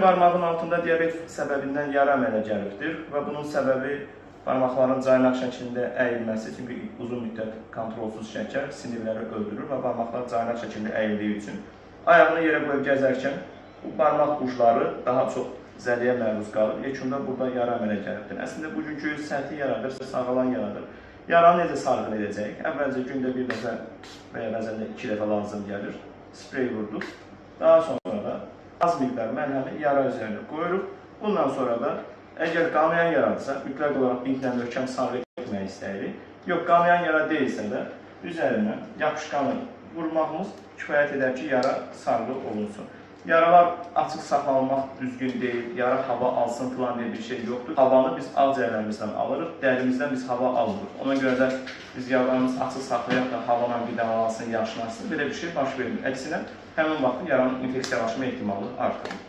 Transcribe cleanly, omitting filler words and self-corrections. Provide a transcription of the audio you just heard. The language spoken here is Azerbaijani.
Barmağın altında diabet səbəbindən yara əmələ gəlibdir və bunun səbəbi barmaqların caynaq şəklində əyilməsi, çünki uzun müddət kontrolsuz şəkər sinirləri öldürür və barmaqlar caynaq şəkildə əyildiyi üçün ayağını yerə qoyub gəzərkən bu barmaq ucları daha çox zəliyə məruz qalır. Yekunda burada yara əmələ gəlibdir. Əslində bugünkü səthi yaradır, sağalan yaradır. Yaranı necə sarğın edəcəyik? Əvvəlcə gündə bir dəfə və ya bəzən də 2 dəfə lazım gəlir. Sprey vurduq. Daha sonra da az miqdar məlhəmi yara üzərində qoyuruq. Bundan sonra da əgər qanayan yaradırsa, mütləq olaraq bintlə möhkəm sarğı etmək istəyirik. Yox, qanayan yara deyilsə də üzərinə yapışqanı vurmağımız kifayət edər ki, yara sarğı olunsun. Yaralar açıq saxlanmaq düzgün deyil, yara hava alsın falan diye bir şey yoxdur. Havanı biz ağciyərlərimizdən alırıq, dərimizdən biz hava alırıq. Ona görə də biz yaralarımız açıq saxlayaq da havadan qidalansın, yaşlansın, belə bir şey baş vermir. Əksinə, həmin vaxt yaranın infeksiyalaşma ehtimalı artır.